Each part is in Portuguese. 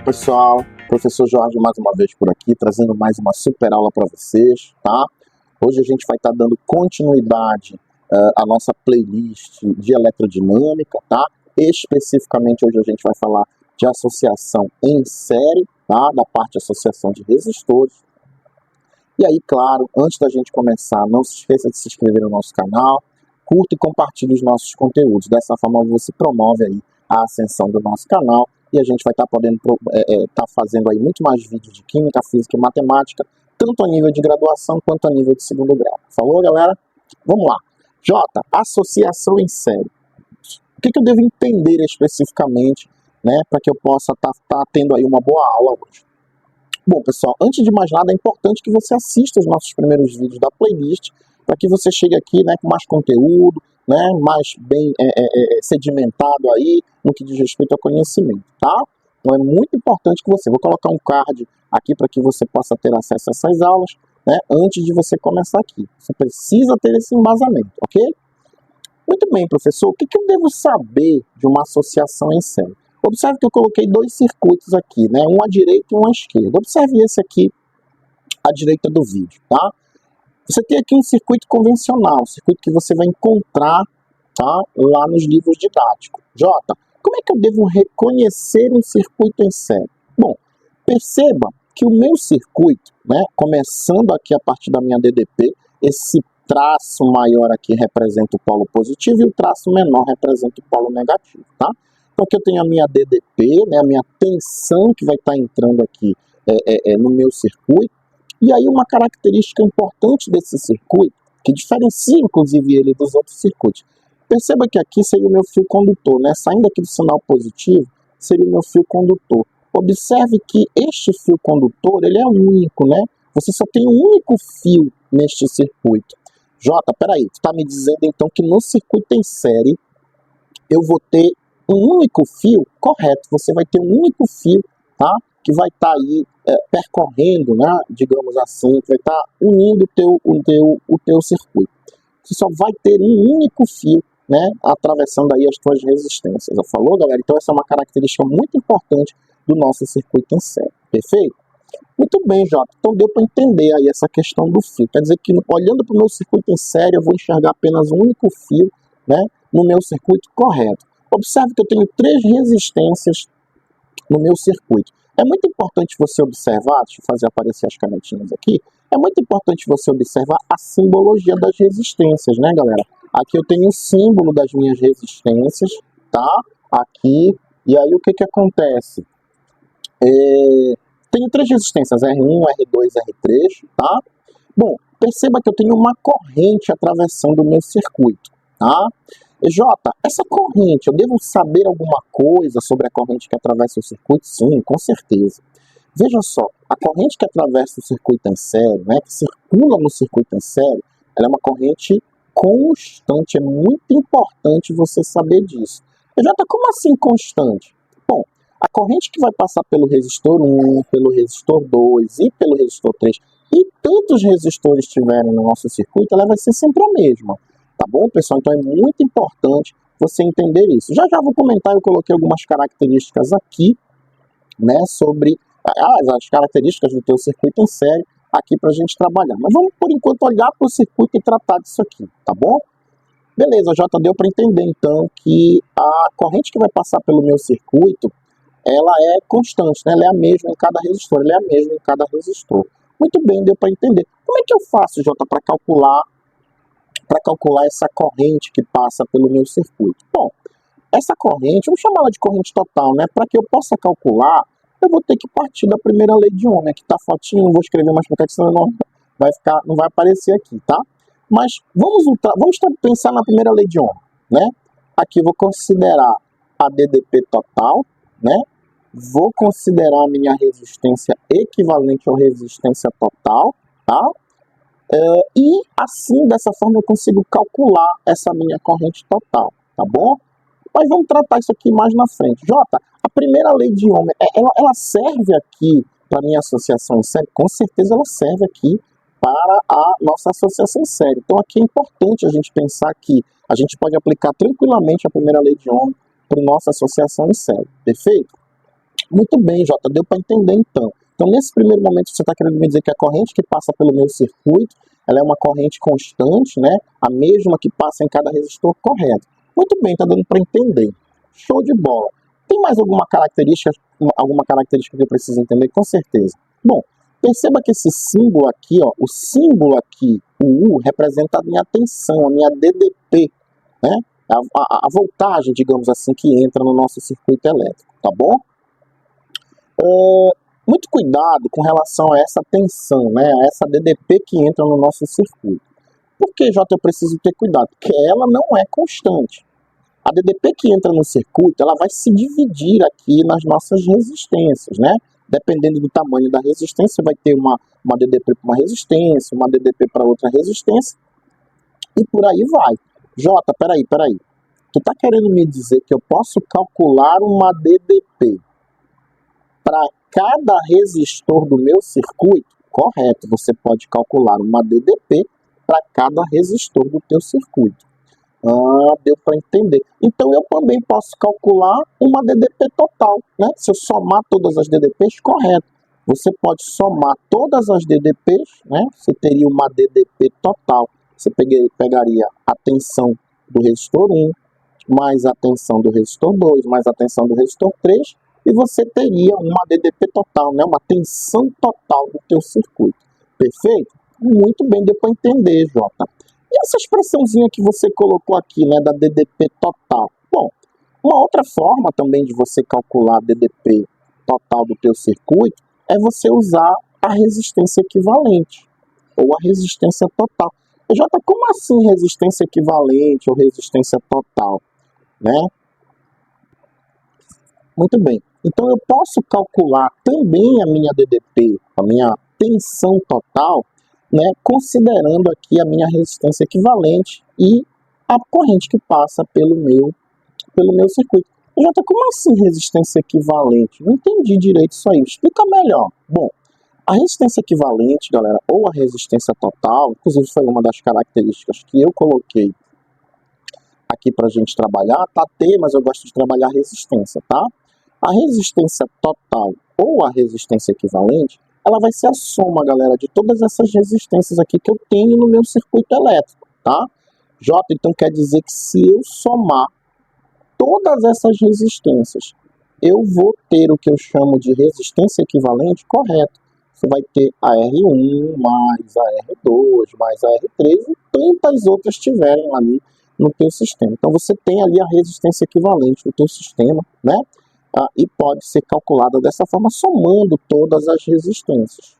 pessoal, professor Jorge mais uma vez por aqui, trazendo mais uma super aula para vocês, tá? Hoje a gente vai estar dando continuidade à nossa playlist de eletrodinâmica, tá? Especificamente hoje a gente vai falar de associação em série, tá? Da parte de associação de resistores. E aí, claro, antes da gente começar, não se esqueça de se inscrever no nosso canal, curta e compartilhe os nossos conteúdos. Dessa forma você promove aí a ascensão do nosso canal e a gente vai estar podendo fazendo aí muito mais vídeos de química, física e matemática, tanto a nível de graduação quanto a nível de segundo grau. Falou, galera? Vamos lá. Jota, associação em série. O que eu devo entender especificamente, né, para que eu possa estar tendo aí uma boa aula hoje? Bom, pessoal, antes de mais nada, é importante que você assista os nossos primeiros vídeos da playlist, para que você chegue aqui, né, com mais conteúdo, né, mais bem sedimentado aí no que diz respeito ao conhecimento, tá? Então é muito importante que você, vou colocar um card aqui para que você possa ter acesso a essas aulas, né, antes de você começar aqui. Você precisa ter esse embasamento, ok? Muito bem, professor, o que eu devo saber de uma associação em série? Observe que eu coloquei dois circuitos aqui, né, um à direita e um à esquerda. Observe esse aqui à direita do vídeo, tá? Você tem aqui um circuito convencional, um circuito que você vai encontrar, tá, lá nos livros didáticos. Jota, como é que eu devo reconhecer um circuito em série? Bom, perceba que o meu circuito, né, começando aqui a partir da minha DDP, esse traço maior aqui representa o polo positivo e o traço menor representa o polo negativo, tá? Então aqui eu tenho a minha DDP, né, a minha tensão que vai estar entrando aqui no meu circuito. E aí uma característica importante desse circuito, que diferencia inclusive ele dos outros circuitos. Perceba que aqui seria o meu fio condutor, né? Saindo aqui do sinal positivo, seria o meu fio condutor. Observe que este fio condutor, ele é único, né? Você só tem um único fio neste circuito. Jota, peraí, tu está me dizendo então que no circuito em série, eu vou ter um único fio? Correto, você vai ter um único fio, tá? Que vai estar aí percorrendo, né, digamos assim, que vai estar unindo o teu circuito. Você só vai ter um único fio, né, atravessando aí as tuas resistências. Já falou, galera? Então essa é uma característica muito importante do nosso circuito em série. Perfeito? Muito bem, Jota. Então deu para entender aí essa questão do fio. Quer dizer que olhando para o meu circuito em série, eu vou enxergar apenas um único fio, né, no meu circuito correto. Observe que eu tenho 3 resistências no meu circuito. É muito importante você observar, deixa eu fazer aparecer as canetinhas aqui, é muito importante você observar a simbologia das resistências, né, galera? Aqui eu tenho o símbolo das minhas resistências, tá? Aqui, e aí o que acontece? Tenho 3 resistências, R1, R2, R3, tá? Bom, perceba que eu tenho uma corrente atravessando o meu circuito, tá? Jota, essa corrente, eu devo saber alguma coisa sobre a corrente que atravessa o circuito? Sim, com certeza. Veja só, a corrente que atravessa o circuito em série, né, que circula no circuito em série, ela é uma corrente constante. É muito importante você saber disso. Jota, como assim constante? Bom, a corrente que vai passar pelo resistor 1, pelo resistor 2 e pelo resistor 3, e tantos resistores tiverem no nosso circuito, ela vai ser sempre a mesma. Tá bom, pessoal? Então é muito importante você entender isso. Já vou comentar, eu coloquei algumas características aqui, né, sobre as características do teu circuito em série aqui para a gente trabalhar. Mas vamos, por enquanto, olhar para o circuito e tratar disso aqui, tá bom? Beleza, já deu para entender, então, que a corrente que vai passar pelo meu circuito, ela é constante, né? Ela é a mesma em cada resistor, ela é a mesma em cada resistor. Muito bem, deu para entender. Como é que eu faço, Jota, para calcular essa corrente que passa pelo meu circuito? Bom, essa corrente, vamos chamá-la de corrente total, né? Para que eu possa calcular, eu vou ter que partir da primeira lei de Ohm. Aqui tá fotinho, não vou escrever mais porque senão não vai aparecer aqui, tá? Mas vamos pensar na primeira lei de Ohm, né? Aqui eu vou considerar a DDP total, né? Vou considerar a minha resistência equivalente à resistência total, tá? E assim, dessa forma, eu consigo calcular essa minha corrente total, tá bom? Mas vamos tratar isso aqui mais na frente. Jota, a primeira lei de Ohm, ela serve aqui para a minha associação em série? Com certeza ela serve aqui para a nossa associação em série. Então aqui é importante a gente pensar que a gente pode aplicar tranquilamente a primeira lei de Ohm para a nossa associação em série. Perfeito? Muito bem, Jota, deu para entender então. Então, nesse primeiro momento, você está querendo me dizer que a corrente que passa pelo meu circuito, ela é uma corrente constante, né? A mesma que passa em cada resistor, correto. Muito bem, está dando para entender. Show de bola. Tem mais alguma característica que eu preciso entender? Com certeza. Bom, perceba que esse símbolo aqui, ó, o símbolo aqui, o U, representa a minha tensão, a minha DDP, né? A voltagem, digamos assim, que entra no nosso circuito elétrico, tá bom? Muito cuidado com relação a essa tensão, né? A essa DDP que entra no nosso circuito. Por que, Jota, eu preciso ter cuidado? Porque ela não é constante. A DDP que entra no circuito, ela vai se dividir aqui nas nossas resistências, né? Dependendo do tamanho da resistência, vai ter uma DDP para uma resistência, uma DDP para outra resistência, e por aí vai. Jota, peraí. Tu tá querendo me dizer que eu posso calcular uma DDP para cada resistor do meu circuito? Correto, você pode calcular uma DDP para cada resistor do teu circuito. Deu para entender. Então eu também posso calcular uma DDP total, né? Se eu somar todas as DDPs, correto. Você pode somar todas as DDPs, né? Você teria uma DDP total. Você pegaria a tensão do resistor 1, mais a tensão do resistor 2, mais a tensão do resistor 3, e você teria uma DDP total, né? Uma tensão total do teu circuito. Perfeito? Muito bem, deu para entender, Jota. E essa expressãozinha que você colocou aqui, né, da DDP total? Bom, uma outra forma também de você calcular a DDP total do teu circuito é você usar a resistência equivalente, ou a resistência total. Jota, como assim resistência equivalente ou resistência total? Né? Muito bem. Então eu posso calcular também a minha DDP, a minha tensão total, né, considerando aqui a minha resistência equivalente e a corrente que passa pelo meu circuito. Jota, como assim resistência equivalente? Não entendi direito isso aí. Explica melhor. Bom, a resistência equivalente, galera, ou a resistência total, inclusive foi uma das características que eu coloquei aqui para a gente trabalhar, tá T, mas eu gosto de trabalhar resistência, tá? A resistência total ou a resistência equivalente, ela vai ser a soma, galera, de todas essas resistências aqui que eu tenho no meu circuito elétrico, tá? Jota, então quer dizer que se eu somar todas essas resistências, eu vou ter o que eu chamo de resistência equivalente, correto? Você vai ter a R1, mais a R2, mais a R3 e tantas outras tiverem ali no teu sistema. Então você tem ali a resistência equivalente no teu sistema, né? E pode ser calculada dessa forma, somando todas as resistências.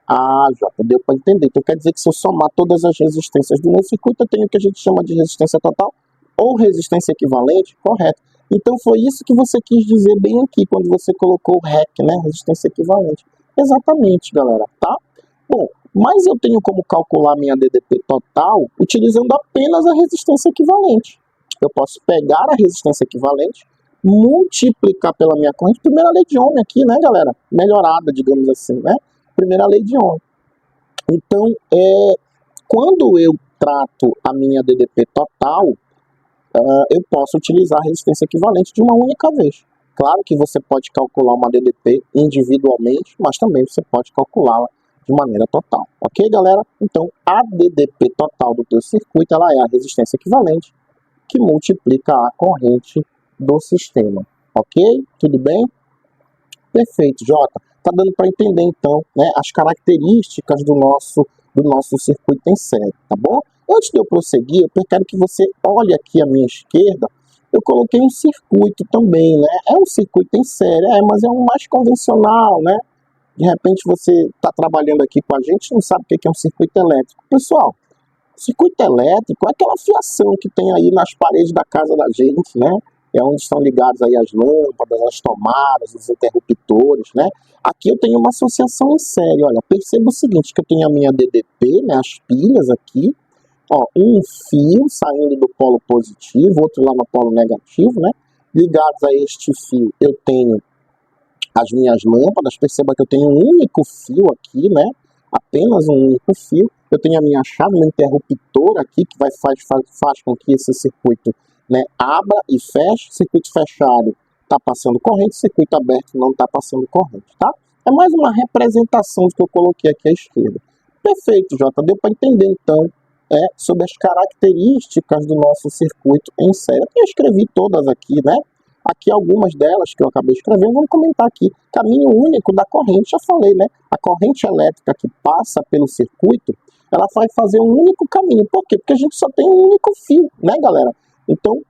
Já deu para entender. Então quer dizer que se eu somar todas as resistências do meu circuito, eu tenho o que a gente chama de resistência total ou resistência equivalente, correto. Então foi isso que você quis dizer bem aqui, quando você colocou o REC, né? Resistência equivalente. Exatamente, galera, tá? Bom, mas eu tenho como calcular minha DDP total utilizando apenas a resistência equivalente. Eu posso pegar a resistência equivalente, multiplicar pela minha corrente, primeira lei de Ohm aqui, né, galera? Melhorada, digamos assim, né? Primeira lei de Ohm. Então, quando eu trato a minha DDP total, eu posso utilizar a resistência equivalente de uma única vez. Claro que você pode calcular uma DDP individualmente, mas também você pode calculá-la de maneira total. Ok, galera? Então, a DDP total do teu circuito, ela é a resistência equivalente que multiplica a corrente do sistema. Ok? Tudo bem? Perfeito, Jota. Tá dando para entender, então, né, as características do nosso circuito em série, tá bom? Antes de eu prosseguir, eu quero que você olhe aqui à minha esquerda. Eu coloquei um circuito também, né? É um circuito em série, mas é um mais convencional, né? De repente você está trabalhando aqui com a gente e não sabe o que é um circuito elétrico. Pessoal, circuito elétrico é aquela fiação que tem aí nas paredes da casa da gente, né? É onde estão ligados aí as lâmpadas, as tomadas, os interruptores, né? Aqui eu tenho uma associação em série. Olha, perceba o seguinte, que eu tenho a minha DDP, né? As pilhas aqui. Ó, um fio saindo do polo positivo, outro lá no polo negativo, né? Ligados a este fio, eu tenho as minhas lâmpadas. Perceba que eu tenho um único fio aqui, né? Apenas um único fio. Eu tenho a minha chave, meu interruptor aqui, que faz com que esse circuito, né, abra e feche. Circuito fechado, está passando corrente, circuito aberto não está passando corrente, tá? É mais uma representação do que eu coloquei aqui à esquerda. Perfeito, Jota, deu para entender então sobre as características do nosso circuito em série. Eu escrevi todas aqui, né? Aqui algumas delas que eu acabei escrevendo, vamos comentar aqui. Caminho único da corrente, já falei, né? A corrente elétrica que passa pelo circuito, ela vai fazer um único caminho. Por quê? Porque a gente só tem um único fio, né, galera? Então,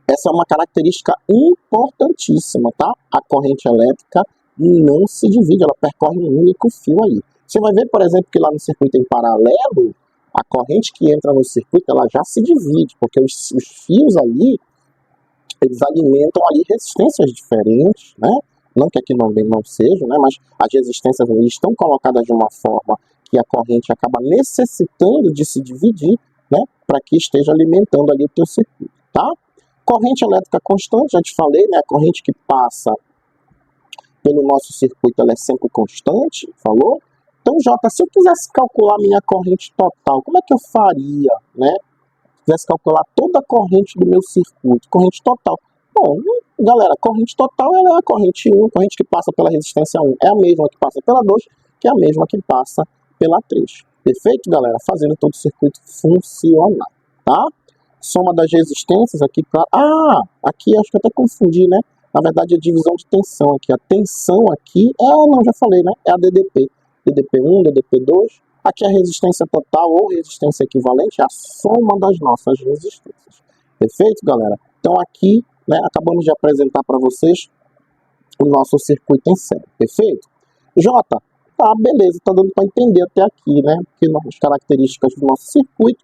essa é uma característica importantíssima, tá? A corrente elétrica não se divide, ela percorre um único fio aí. Você vai ver, por exemplo, que lá no circuito em paralelo, a corrente que entra no circuito, ela já se divide, porque os fios ali, eles alimentam ali resistências diferentes, né? Não que aqui não seja, né? Mas as resistências ali estão colocadas de uma forma que a corrente acaba necessitando de se dividir, né? Para que esteja alimentando ali o teu circuito, tá? Corrente elétrica constante, já te falei, né? A corrente que passa pelo nosso circuito, ela é sempre constante, falou? Então, Jota, se eu quisesse calcular minha corrente total, como é que eu faria, né? Se quisesse calcular toda a corrente do meu circuito, corrente total. Bom, galera, corrente total ela é a corrente 1, corrente que passa pela resistência 1 é a mesma que passa pela 2, que é a mesma que passa pela 3. Perfeito, galera? Fazendo todo o circuito funcionar, tá? Soma das resistências aqui, claro. Aqui acho que eu até confundi, né? Na verdade, a divisão de tensão aqui. A tensão aqui, não, já falei, né? É a DDP. DDP1, DDP2. Aqui a resistência total ou resistência equivalente é a soma das nossas resistências. Perfeito, galera? Então aqui, né, acabamos de apresentar para vocês o nosso circuito em série. Perfeito? Jota, tá, beleza, tá dando para entender até aqui, né? Porque as características do nosso circuito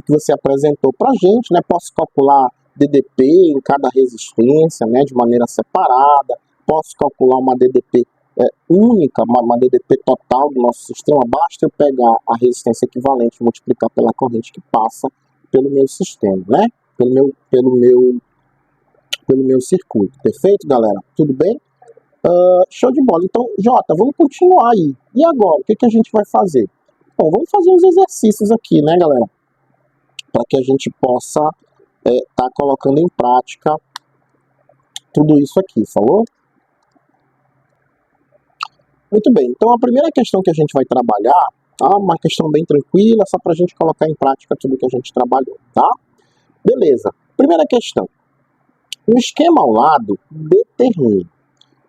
que você apresentou para a gente, né? Posso calcular DDP em cada resistência, né? De maneira separada. Posso calcular uma DDP única, uma DDP total do nosso sistema. Basta eu pegar a resistência equivalente e multiplicar pela corrente que passa pelo meu sistema, né? Pelo meu circuito. Perfeito, galera? Tudo bem? Show de bola. Então, Jota, vamos continuar aí. E agora, o que a gente vai fazer? Bom, vamos fazer uns exercícios aqui, né, galera? Para que a gente possa tá colocando em prática tudo isso aqui, falou? Muito bem, então a primeira questão que a gente vai trabalhar, tá? Uma questão bem tranquila, só para a gente colocar em prática tudo que a gente trabalhou, tá? Beleza, primeira questão. No esquema ao lado, determine.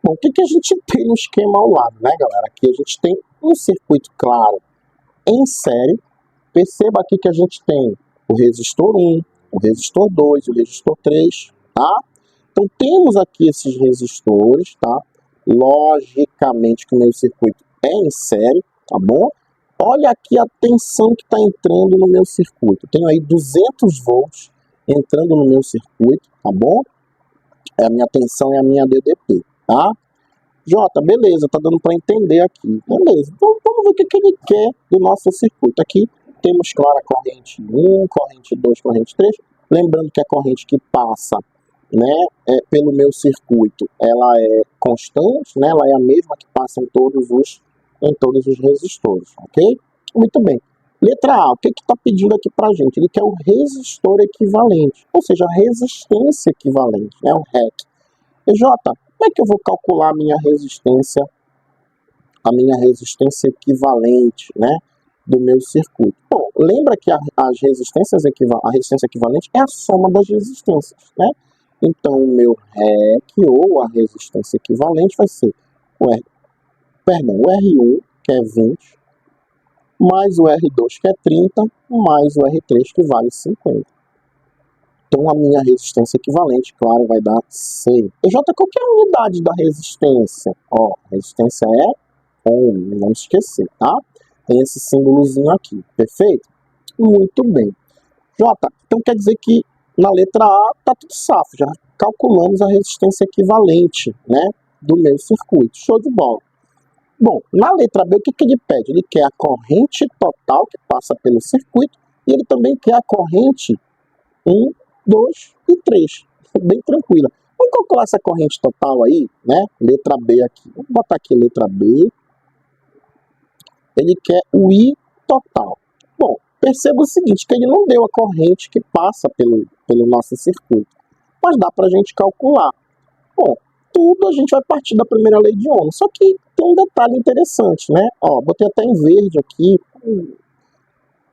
Bom, o que a gente tem no esquema ao lado, né, galera? Aqui a gente tem um circuito claro em série. Perceba aqui que a gente tem o resistor 1, o resistor 2, o resistor 3, tá? Então temos aqui esses resistores, tá? Logicamente que o meu circuito é em série, tá bom? Olha aqui a tensão que está entrando no meu circuito. Eu tenho aí 200 volts entrando no meu circuito, tá bom? A minha tensão é a minha DDP, tá? Jota, beleza, tá dando para entender aqui. Beleza, então vamos ver o que ele quer do nosso circuito. Aqui temos, claro, a corrente 1, corrente 2, corrente 3. Lembrando que a corrente que passa, né, pelo meu circuito, ela é constante, né, ela é a mesma que passa em todos os resistores, ok? Muito bem. Letra A, o que está pedindo aqui para a gente? Ele quer o resistor equivalente, ou seja, a resistência equivalente, né, o REC. E Jota, como é que eu vou calcular a minha resistência equivalente, né, do meu circuito? Bom, lembra que a resistência equivalente é a soma das resistências, né? Então, o meu REC ou a resistência equivalente vai ser o R1, que é 20, mais o R2, que é 30, mais o R3, que vale 50. Então, a minha resistência equivalente, claro, vai dar 100. E J, qual que é a unidade da resistência? Ó, a resistência é ohm, não esquecer, tá? Tem esse símbolozinho aqui, perfeito? Muito bem. J, então quer dizer que na letra A tá tudo safo, já calculamos a resistência equivalente, né, do meu circuito. Show de bola. Bom, na letra B, o que ele pede? Ele quer a corrente total que passa pelo circuito e ele também quer a corrente 1, 2 e 3. Bem tranquila. Vamos calcular essa corrente total aí, né? Letra B aqui. Vamos botar aqui letra B. Ele quer o I total. Bom, perceba o seguinte, que ele não deu a corrente que passa pelo nosso circuito. mas dá para a gente calcular. Bom, tudo a gente vai partir da primeira lei de Ohm, só que tem um detalhe interessante, né? Ó, botei até em verde aqui.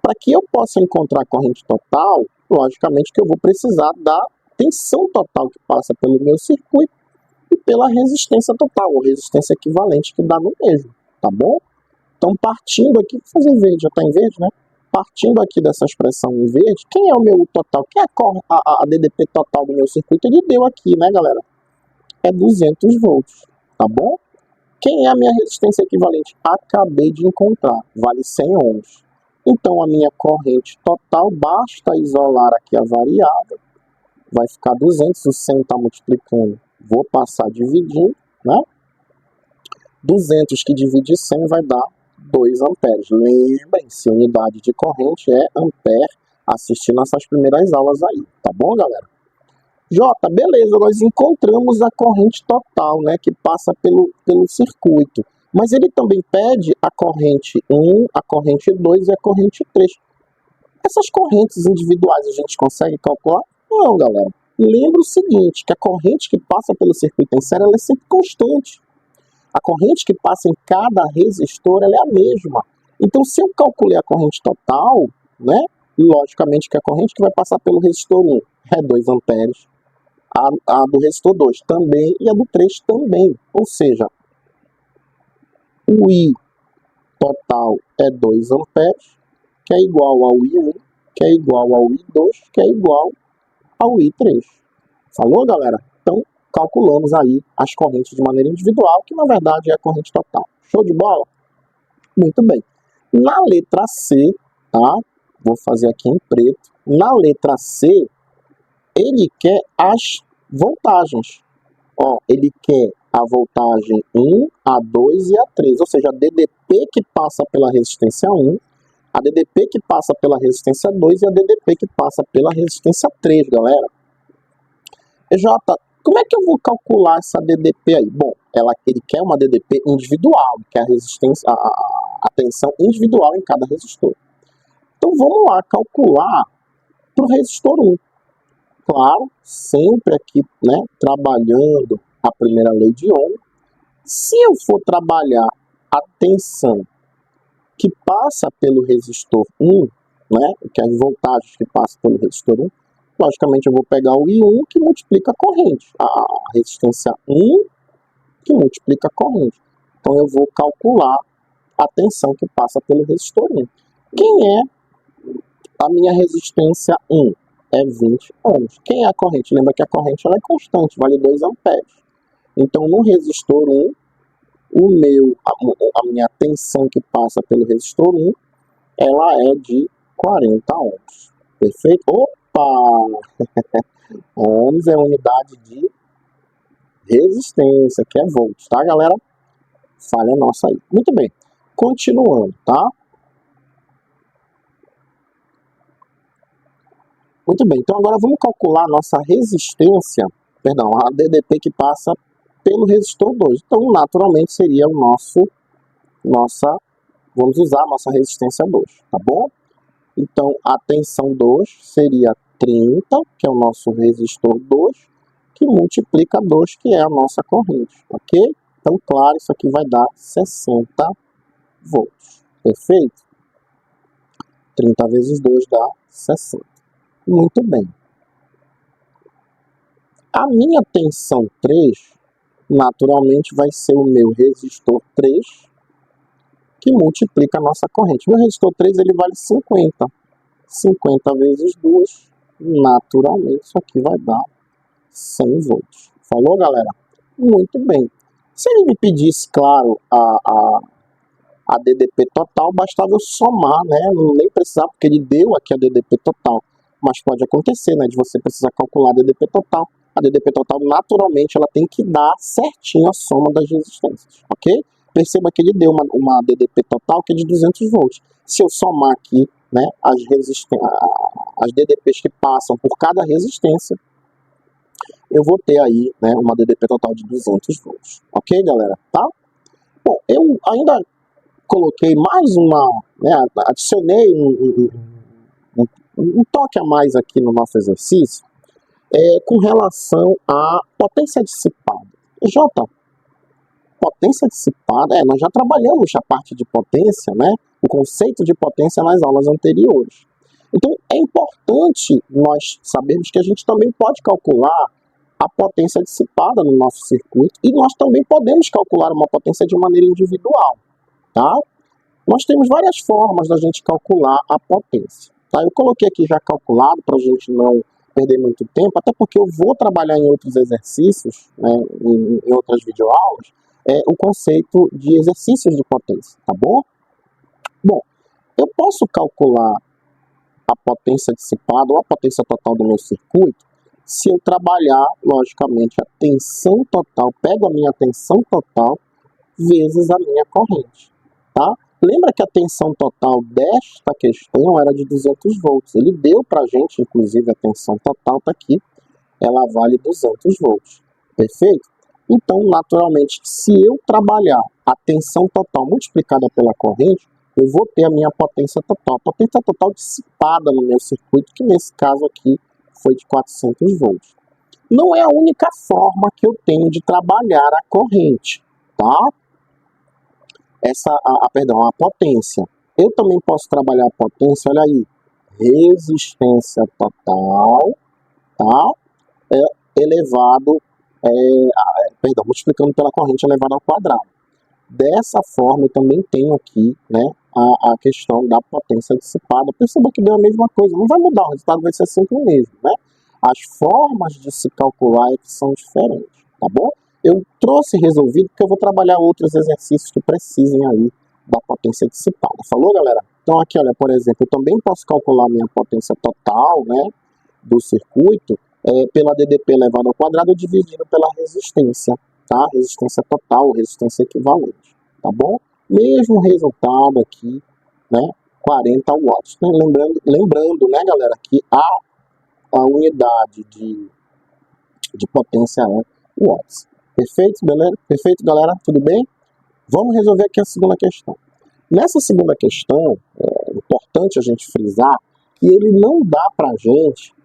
Para que eu possa encontrar a corrente total, logicamente que eu vou precisar da tensão total que passa pelo meu circuito e pela resistência total, ou resistência equivalente que dá no mesmo, tá bom? Então, partindo aqui, vou fazer em verde, já está em verde, né? Partindo aqui dessa expressão em verde, quem é o meu U total? Quem é a DDP total do meu circuito? Ele deu aqui, né, galera? É 200 volts, tá bom? Quem é a minha resistência equivalente? Acabei de encontrar, vale 100 ohms. Então, a minha corrente total, basta isolar aqui a variável, vai ficar 200, o 100 está multiplicando, vou passar dividindo, né? 200 que divide 100 vai dar 2 amperes. Lembrem-se, unidade de corrente é ampere, assistir nossas primeiras aulas aí, tá bom, galera? Jota, beleza, nós encontramos a corrente total, né, que passa pelo circuito. Mas ele também pede a corrente 1, a corrente 2 e a corrente 3. Essas correntes individuais a gente consegue calcular? Não, galera. Lembra o seguinte, que a corrente que passa pelo circuito em série ela é sempre constante. A corrente que passa em cada resistor ela é a mesma. Então, se eu calculei a corrente total, né, logicamente que a corrente que vai passar pelo resistor 1 é 2 amperes, a do resistor 2 também e a do 3 também. Ou seja, o I total é 2 amperes, que é igual ao I1, que é igual ao I2, que é igual ao I3. Falou, galera? Então, calculamos aí as correntes de maneira individual, que na verdade é a corrente total. Show de bola? Muito bem. Na letra C, tá? Vou fazer aqui em preto. Na letra C, ele quer as voltagens. Ó, ele quer a voltagem 1, a 2 e a 3, ou seja, a DDP que passa pela resistência 1, a DDP que passa pela resistência 2 e a DDP que passa pela resistência 3, galera. Jota, como é que eu vou calcular essa DDP aí? Bom, ele quer uma DDP individual, que é a resistência, a tensão individual em cada resistor. Então vamos lá calcular para o resistor 1. Claro, sempre aqui, né, trabalhando a primeira lei de Ohm. Se eu for trabalhar a tensão que passa pelo resistor 1, né, que é as voltagens que passam pelo resistor 1, logicamente eu vou pegar o I1 que multiplica a corrente, a resistência 1 que multiplica a corrente. Então eu vou calcular a tensão que passa pelo resistor 1. Quem é a minha resistência 1? É 20 ohms. Quem é a corrente? Lembra que a corrente ela é constante, vale 2 amperes. Então, no resistor 1, a minha tensão que passa pelo resistor 1, ela é de 40 ohms. Perfeito? Opa! Ohms é unidade de resistência, que é volts, tá, galera? Falha nossa aí. Muito bem. Continuando, tá? Muito bem, então agora vamos calcular a nossa resistência, perdão, a DDP que passa pelo resistor 2. Então, naturalmente, seria vamos usar a nossa resistência 2, tá bom? Então, a tensão 2 seria 30, que é o nosso resistor 2, que multiplica 2, que é a nossa corrente, ok? Então, claro, isso aqui vai dar 60 volts, perfeito? 30 vezes 2 dá 60. Muito bem. A minha tensão 3, naturalmente, vai ser o meu resistor 3, que multiplica a nossa corrente. Meu resistor 3 ele vale 50. 50 vezes 2, naturalmente, isso aqui vai dar 100 volts. Falou, galera? Muito bem. Se ele me pedisse, claro, a DDP total, bastava eu somar, né? Nem precisava, porque ele deu aqui a DDP total. Mas pode acontecer, né, de você precisar calcular a DDP total. A DDP total, naturalmente, ela tem que dar certinho a soma das resistências, ok? Perceba que ele deu uma DDP total que é de 200 volts. Se eu somar aqui, né, as DDPs que passam por cada resistência, eu vou ter aí, né, uma DDP total de 200 volts. Ok, galera? Tá? Bom, eu ainda coloquei mais né, adicionei um toque a mais aqui no nosso exercício, com relação à potência dissipada. Jota, potência dissipada, nós já trabalhamos a parte de potência, né? O conceito de potência nas aulas anteriores. Então, é importante nós sabermos que a gente também pode calcular a potência dissipada no nosso circuito e nós também podemos calcular uma potência de maneira individual, tá? Nós temos várias formas da gente calcular a potência, tá? Eu coloquei aqui já calculado para a gente não perder muito tempo, até porque eu vou trabalhar em outros exercícios, né, em outras videoaulas, o conceito de exercícios de potência, tá bom? Bom, eu posso calcular a potência dissipada ou a potência total do meu circuito se eu trabalhar, logicamente, a tensão total, pego a minha tensão total vezes a minha corrente, tá? Lembra que a tensão total desta questão era de 200 volts. Ele deu para a gente, inclusive, a tensão total está aqui, ela vale 200 volts, perfeito? Então, naturalmente, se eu trabalhar a tensão total multiplicada pela corrente, eu vou ter a minha potência total. A potência total dissipada no meu circuito, que nesse caso aqui foi de 400 volts. Não é a única forma que eu tenho de trabalhar a corrente, tá? A potência. Eu também posso trabalhar a potência, olha aí, resistência total, tá? Elevado, multiplicando pela corrente elevada ao quadrado. Dessa forma, eu também tenho aqui, né, a questão da potência dissipada. Perceba que deu a mesma coisa, não vai mudar, o resultado vai ser sempre o mesmo, né? As formas de se calcular é que são diferentes, tá bom? Eu trouxe resolvido porque eu vou trabalhar outros exercícios que precisem aí da potência dissipada. Falou, galera? Então aqui, olha, por exemplo, eu também posso calcular a minha potência total, né, do circuito, pela DDP elevado ao quadrado dividido pela resistência, tá? Resistência total, resistência equivalente, tá bom? Mesmo resultado aqui, né, 40 watts. Né? Lembrando, né, galera, que a unidade de potência é watts. Perfeito, beleza? Perfeito, galera? Tudo bem? Vamos resolver aqui a segunda questão. Nessa segunda questão, é importante a gente frisar que ele não dá pra gente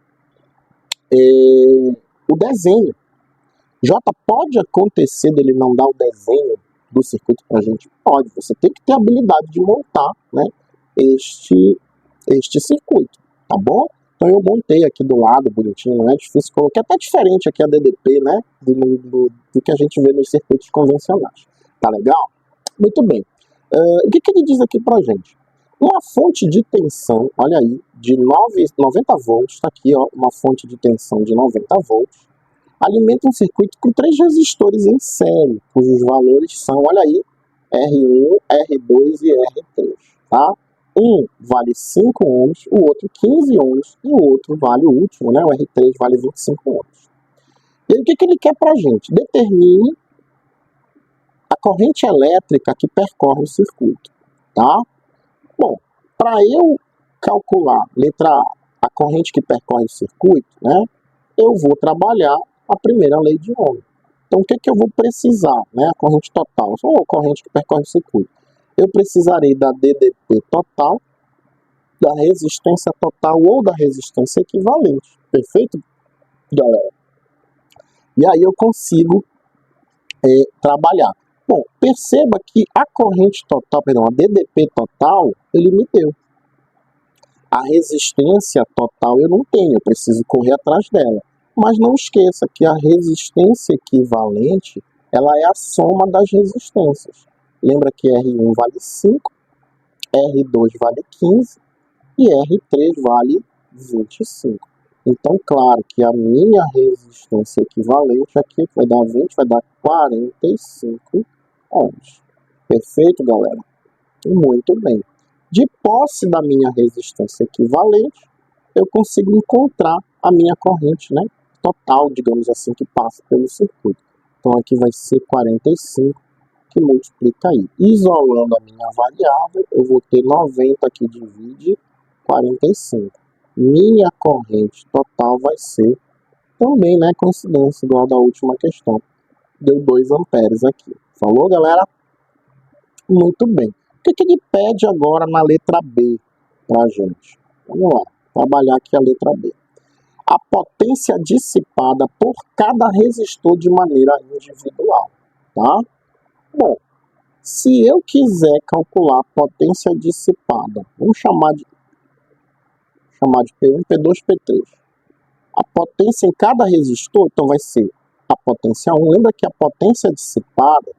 o desenho. Jota, pode acontecer dele não dar o desenho do circuito pra gente? Pode. Você tem que ter a habilidade de montar, né, este circuito, tá bom? Então eu montei aqui do lado, bonitinho, não é difícil. Coloquei até diferente aqui a DDP, né, do que a gente vê nos circuitos convencionais. Tá legal? Muito bem. O que ele diz aqui pra gente? Uma fonte de tensão, olha aí, de 90 volts, tá aqui, ó, uma fonte de tensão de 90 volts, alimenta um circuito com 3 resistores em série, cujos valores são, olha aí, R1, R2 e R3, tá? Um vale 5 ohms, o outro 15 ohms, e o outro vale o último, né? O R3 vale 25 ohms. E aí, o que ele quer pra gente? Determine a corrente elétrica que percorre o circuito, tá? Bom, para eu calcular, letra A, a corrente que percorre o circuito, né? Eu vou trabalhar a primeira lei de Ohm. Então, o que eu vou precisar, né? A corrente total, ou a corrente que percorre o circuito. Eu precisarei da DDP total, da resistência total ou da resistência equivalente. Perfeito, galera? E aí eu consigo trabalhar. Bom, perceba que a corrente total, perdão, a DDP total, ele me deu. A resistência total eu não tenho, eu preciso correr atrás dela. Mas não esqueça que a resistência equivalente, ela é a soma das resistências. Lembra que R1 vale 5, R2 vale 15 e R3 vale 25. Então, claro que a minha resistência equivalente aqui vai dar 20, vai dar 45 ohms. Perfeito, galera? Muito bem. De posse da minha resistência equivalente, eu consigo encontrar a minha corrente, né, total, digamos assim, que passa pelo circuito. Então, aqui vai ser 45, que multiplica aí. Isolando a minha variável, eu vou ter 90 que divide 45. Minha corrente total vai ser também, né, coincidência, igual da última questão. Deu 2 amperes aqui. Falou, galera? Muito bem. O que ele pede agora na letra B pra gente? Vamos lá, trabalhar aqui a letra B. a potência dissipada por cada resistor de maneira individual, tá? Bom, se eu quiser calcular a potência dissipada, vamos chamar de P1, P2, P3. A potência em cada resistor, então vai ser a potência 1. Lembra que a potência dissipada,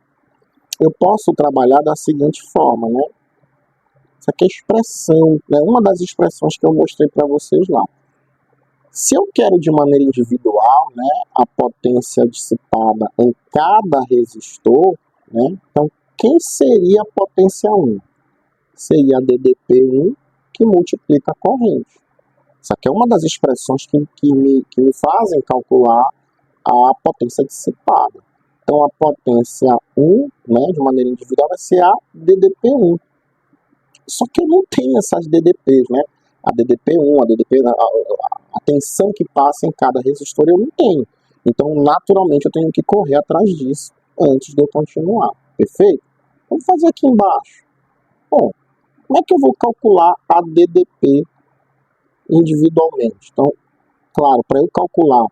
eu posso trabalhar da seguinte forma, né? Isso aqui é expressão, né? Uma das expressões que eu mostrei para vocês lá. Se eu quero de maneira individual, né, a potência dissipada em cada resistor, né, então quem seria a potência 1? Seria a DDP1 que multiplica a corrente. Isso aqui é uma das expressões que me fazem calcular a potência dissipada. Então a potência 1, né, de maneira individual, vai ser a DDP1. Só que eu não tenho essas DDPs, né? A DDP1, a DDP, a tensão que passa em cada resistor eu não tenho. Então, naturalmente, eu tenho que correr atrás disso antes de eu continuar. Perfeito? Vamos fazer aqui embaixo. Bom, como é que eu vou calcular a DDP individualmente? Então, claro, para eu calcular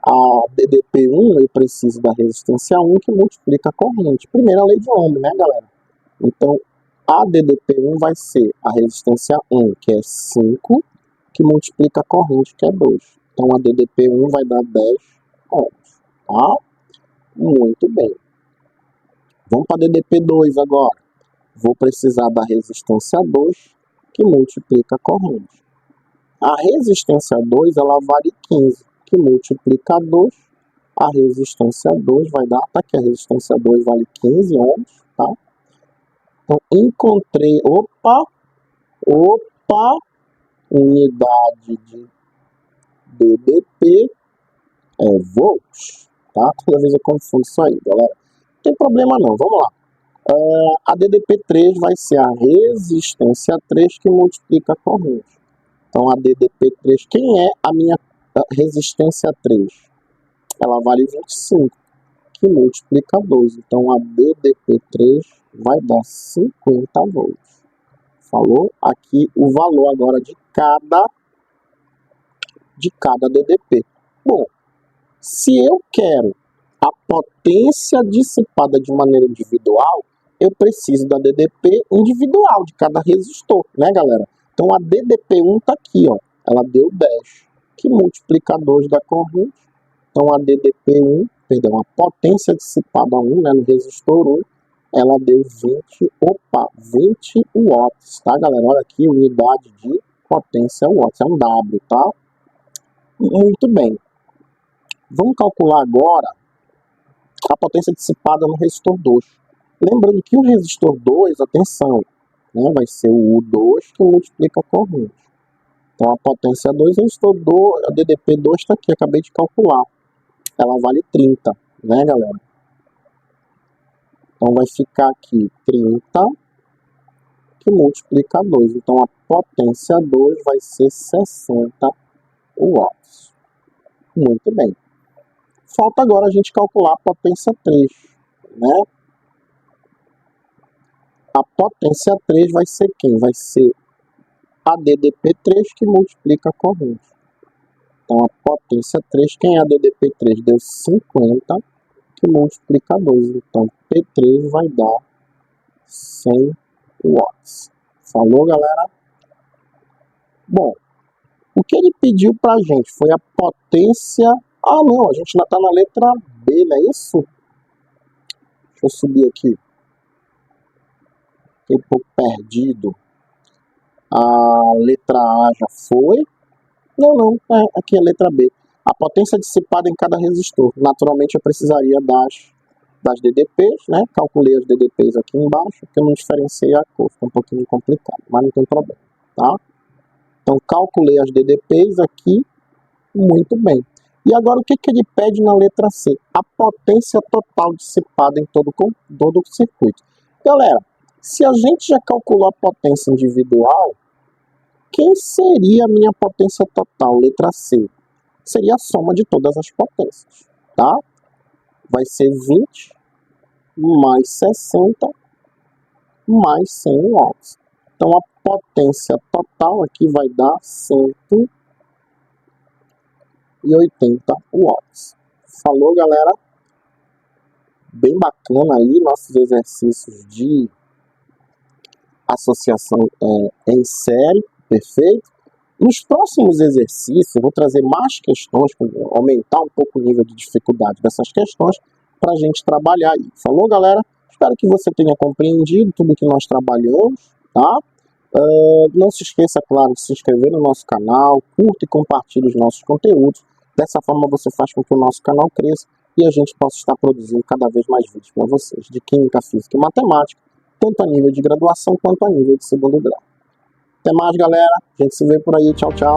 a DDP1, eu preciso da resistência 1 que multiplica a corrente. Primeira lei de Ohm, né, galera? Então, a DDP1 vai ser a resistência 1, que é 5, que multiplica a corrente, que é 2. Então, a DDP1 vai dar 10 ohms, tá? Muito bem. Vamos para a DDP2 agora. Vou precisar da resistência 2, que multiplica a corrente. A resistência 2, ela vale 15, que multiplica 2. A resistência 2 vai dar, tá aqui, a resistência 2 vale 15 ohms, tá? Então, encontrei, unidade de DDP é volts, tá? Toda vez eu confundo isso aí, galera. Não tem problema não, vamos lá. A DDP3 vai ser a resistência 3 que multiplica a corrente. Então, a DDP3, quem é a minha resistência 3? Ela vale 25, que multiplica 2. Então, a DDP3 vai dar 50 volts. Falou? Aqui o valor agora de cada DDP. Bom, se eu quero a potência dissipada de maneira individual, eu preciso da DDP individual de cada resistor, né, galera? Então a DDP1 está aqui, ó, ela deu 10, que multiplica 2 da corrente. Então a DDP1, perdão, a potência dissipada 1, né, no resistor 1, ela deu 20 watts, tá, galera? Olha aqui, unidade de potência watts, é um W, tá? Muito bem. Vamos calcular agora a potência dissipada no resistor 2. Lembrando que o resistor 2, atenção, né, vai ser o U2 que multiplica a corrente. Então a potência 2, resistor 2, a DDP2 está aqui, acabei de calcular. Ela vale 30, né, galera? Então vai ficar aqui 30 que multiplica 2. Então a potência 2 vai ser 60 watts. Muito bem. Falta agora a gente calcular a potência 3, né? A potência 3 vai ser quem? Vai ser a DDP3 que multiplica a corrente. Então a potência 3, quem é a DDP3? Deu 50 que multiplica 2. Então P3 vai dar 100 watts. Falou, galera? Bom, o que ele pediu pra gente foi a potência... Ah, não, a gente ainda tá na letra B, não é isso? Deixa eu subir aqui. Fiquei um pouco perdido. A letra A já foi. Não, aqui é a letra B. A potência dissipada em cada resistor. Naturalmente eu precisaria das DDPs, né? Calculei as DDPs aqui embaixo, porque eu não diferenciei a cor. Ficou um pouquinho complicado, mas não tem problema, tá? Então calculei as DDPs aqui, muito bem. E agora o que ele pede na letra C? A potência total dissipada em todo o circuito. Galera, se a gente já calculou a potência individual, quem seria a minha potência total? Letra C. Seria a soma de todas as potências, tá? Vai ser 20 mais 60 mais 100 watts. Então a potência total aqui vai dar 120 180 watts. Falou, galera? Bem bacana aí nossos exercícios de associação em série, perfeito? Nos próximos exercícios, eu vou trazer mais questões, aumentar um pouco o nível de dificuldade dessas questões para a gente trabalhar aí. Falou, galera? Espero que você tenha compreendido tudo que nós trabalhamos, tá? Não se esqueça, claro, de se inscrever no nosso canal, curta e compartilhe os nossos conteúdos. Dessa forma você faz com que o nosso canal cresça e a gente possa estar produzindo cada vez mais vídeos para vocês, de Química, Física e Matemática, tanto a nível de graduação quanto a nível de segundo grau. Até mais, galera. A gente se vê por aí. Tchau, tchau.